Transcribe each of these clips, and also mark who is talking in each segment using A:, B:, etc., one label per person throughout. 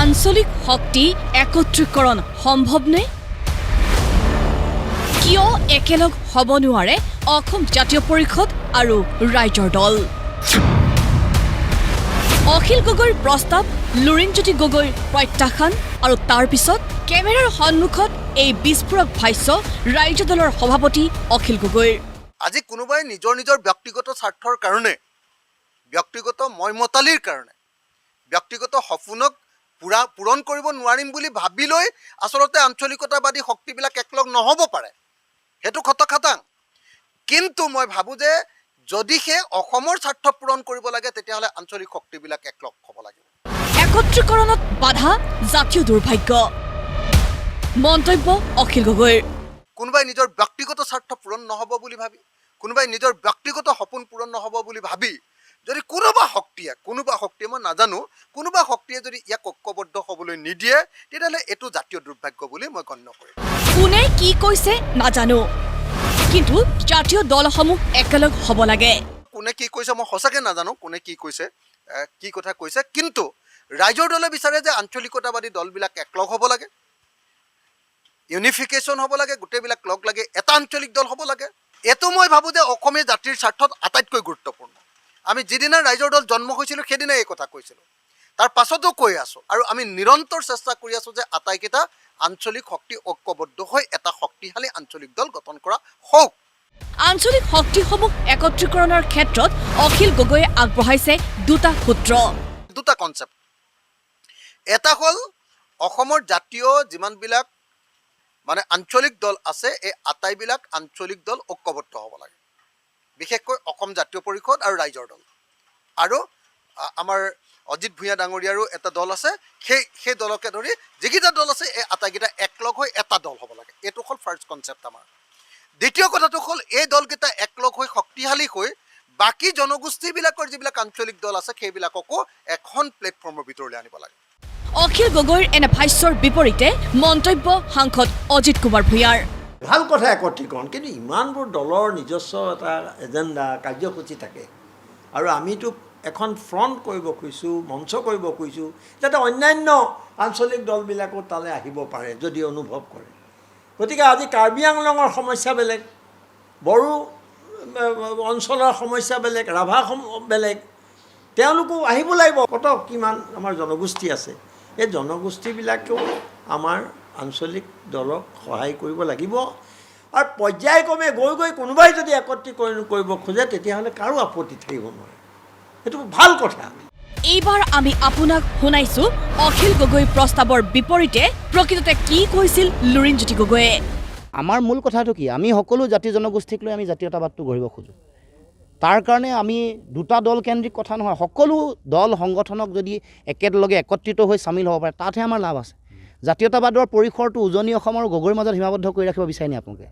A: আঞ্চলিক শক্তি একত্ৰীকৰণ সম্ভৱনে? কিয় একেলগ হ'ব নোৱাৰে অসম জাতীয় পৰিষদ আৰু ৰাইজৰ দল? অখিল গগৈৰ প্ৰস্তাৱ, লুৰিণজ্যোতি গগৈৰ প্ৰত্যাখ্যান আৰু তাৰ পিছত কেমেৰাৰ সন্মুখত এই বিস্ফোৰক ভাষ্য ৰাইজ দলৰ সভাপতি অখিল গগৈৰ।
B: আজি কোনোবাই নিজৰ নিজৰ ব্যক্তিগত স্বাৰ্থৰ কাৰণে, ব্যক্তিগত মইমতালিৰ কাৰণে, ব্যক্তিগত সপোনক পূৰণ কৰিব নোৱাৰিম বুলি ভাবি লৈ আচলতে আঞ্চলিকতাবাদী শক্তিবিলাক একলগ নহ'ব পাৰে, সেইটো খটখাটাং। কিন্তু মই ভাবোঁ যে যদিহে অসমৰ স্বাৰ্থ পূৰণ কৰিব লাগে তেতিয়াহ'লে আঞ্চলিক শক্তিবিলাক একলগ হ'ব লাগিব।
A: একত্ৰীকৰণত বাধা জাতীয় দুৰ্ভাগ্য, মন্তব্য অখিল গগৈৰ।
B: কোনোবাই নিজৰ ব্যক্তিগত স্বাৰ্থ পূৰণ নহ'ব বুলি ভাবি, কোনোবাই নিজৰ ব্যক্তিগত সপোন পূৰণ নহ'ব বুলি ভাবি যদি কোনোবা শক্তিয়ে মই নাজানো, কোনোবা শক্তিয়ে যদি ইয়াক ঐক্যবদ্ধ হ'বলৈ নিদিয়ে তেতিয়াহ'লে এইটো জাতীয় দুৰ্ভাগ্য বুলি মই গণ্য কৰিম।
A: কোনে কি কৈছে নাজানো, কিন্তু জাতীয় দলসমূহ একেলগ হ'ব লাগে।
B: কোনে কি কৈছে মই সঁচাকৈ নাজানো, কোনে কি কৈছে, কি কথা কৈছে, কিন্তু ৰাইজৰ দলে বিচাৰে যে আঞ্চলিকতাবাদী দলবিলাক একলগ হ'ব লাগে, ইউনিফিকেশ্যন হ'ব লাগে, গোটেইবিলাক লগ লাগে এটা আঞ্চলিক দল হ'ব লাগে। এইটো মই ভাবোঁ যে অসমীয়া জাতিৰ স্বাৰ্থত আটাইতকৈ গুৰুত্বপূৰ্ণ। আমি যিদিনা ৰাইজৰ দল জন্ম হৈছিলোঁ সেইদিনাই এই কথা কৈছিলোঁ, তাৰ পাছতো কৈ আছোঁ, আৰু আমি নিৰন্তৰ চেষ্টা কৰি আছোঁ যে আটাইকেইটা আঞ্চলিক শক্তি ঐক্যবদ্ধ হৈ এটা শক্তিশালী আঞ্চলিক দল গঠন কৰা হওক।
A: আঞ্চলিক শক্তিসমূহ একত্ৰীকৰণৰ ক্ষেত্ৰত অখিল গগৈয়ে আগবঢ়াইছে দুটা সূত্ৰ,
B: দুটা কনচেপ্ট। এটা হ'ল অসমৰ জাতীয় যিমানবিলাক মানে আঞ্চলিক দল আছে এই আটাইবিলাক আঞ্চলিক দল ঐক্যবদ্ধ হ'ব লাগে, বিশেষকৈ অসম জাতীয় পৰিষদ আৰু ৰাইজৰ দল। আৰু আমাৰ অজিত ভূঞা ডাঙৰীয়াৰো এটা দল আছে, সেই দলকে ধৰি যিকেইটা দল আছে এই আটাইকেইটা একলগ হৈ এটা দল হ'ব লাগে। এইটো হ'ল ফাৰ্ষ্ট কনচেপ্ট আমাৰ। দ্বিতীয় কথাটো হ'ল এই দলকেইটা একলগ হৈ শক্তিশালী হৈ বাকী জনগোষ্ঠীবিলাকৰ যিবিলাক আঞ্চলিক দল আছে সেইবিলাককো এখন প্লেটফৰ্মৰ ভিতৰলৈ আনিব লাগে।
A: অখিল গগৈৰ এনে ভাষ্যৰ বিপৰীতে মন্তব্য সাংসদ অজিত কুমাৰ ভূঞাৰ।
C: ভাল কথা একত্ৰীকৰণ, কিন্তু ইমানবোৰ দলৰ নিজস্ব এটা এজেণ্ডা কাৰ্যসূচী থাকে, আৰু আমিতো এখন ফ্ৰণ্ট কৰিব খুজিছোঁ, মঞ্চ কৰিব খুজিছোঁ যাতে অন্যান্য আঞ্চলিক দলবিলাকো তালৈ আহিব পাৰে যদি অনুভৱ কৰে। গতিকে আজি কাৰ্বি আংলঙৰ সমস্যা বেলেগ, বড়ো অঞ্চলৰ সমস্যা বেলেগ, ৰাভা বেলেগ, তেওঁলোকো আহিব লাগিব। কত কিমান আমাৰ জনগোষ্ঠী আছে, এই জনগোষ্ঠীবিলাকেও আমাৰ আঞ্চলিক দলক সহায় কৰিব লাগিব। আৰু পৰ্যায়ক্ৰমে গৈ কোনোবাই যদি একত্ৰীকৰণ কৰিব খোজে তেতিয়াহ'লে কাৰো আপত্তি থাকিব নোৱাৰে, সেইটো ভাল কথা।
A: এইবাৰ আমি আপোনাক শুনাইছো অখিল গগৈ প্ৰস্তাৱৰ বিপৰীতে প্ৰকৃততে কি কৈছিল লুৰিণজ্যোতি গগৈয়ে।
D: আমাৰ মূল কথাটো কি, আমি সকলো জাতি জনগোষ্ঠীক লৈ আমি জাতীয়তাবাদটো গঢ়িব খোজোঁ। তাৰ কাৰণে আমি দুটা দল কেন্দ্ৰিক কথা নহয়, সকলো দল সংগঠনক যদি একেলগে একত্ৰিত হৈ চামিল হ'ব পাৰে তাতহে আমাৰ লাভ আছে। জাতীয়তাবাদৰ পৰিসৰটো উজনি অসমৰ গগৈৰ মাজত সীমাবদ্ধ কৰি ৰাখিব বিচাৰে নি আপোনালোকে?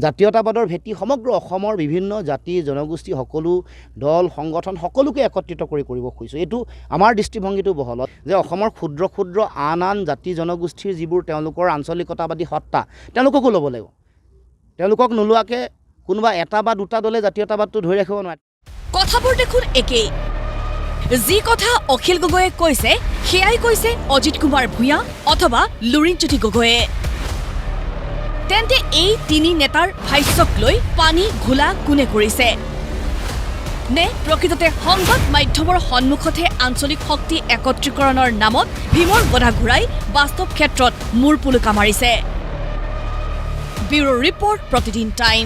D: জাতীয়তাবাদৰ ভেটি সমগ্ৰ অসমৰ বিভিন্ন জাতি জনগোষ্ঠী, সকলো দল সংগঠন সকলোকে একত্ৰিত কৰিব খুজিছোঁ। এইটো আমাৰ দৃষ্টিভংগীটো বহলত যে অসমৰ ক্ষুদ্ৰ ক্ষুদ্ৰ আন জাতি জনগোষ্ঠীৰ যিবোৰ তেওঁলোকৰ আঞ্চলিকতাবাদী সত্তা তেওঁলোককো ল'ব লাগিব। তেওঁলোকক নোলোৱাকৈ কোনোবা এটা বা দুটা দলে জাতীয়তাবাদটো ধৰি ৰাখিব নোৱাৰে।
A: কথাবোৰ দেখোন একেই। যি কথা অখিল গগৈয়ে কৈছে সেয়াই কৈছে অজিত কুমাৰ ভূঞা অথবা লুৰিণজ্যোতি গগৈয়ে। তেন্তে এই তিনি নেতাৰ ভাষ্যক লৈ পানী ঘোলা কোনে কৰিছে? নে প্ৰকৃততে সংবাদ মাধ্যমৰ সন্মুখতহে আঞ্চলিক শক্তি একত্ৰীকৰণৰ নামত ভীমৰ গদা ঘূৰাই বাস্তৱ ক্ষেত্ৰত মূৰ পুলুকা মাৰিছে? ব্যুৰো ৰিপৰ্ট, প্ৰতিদিন টাইম।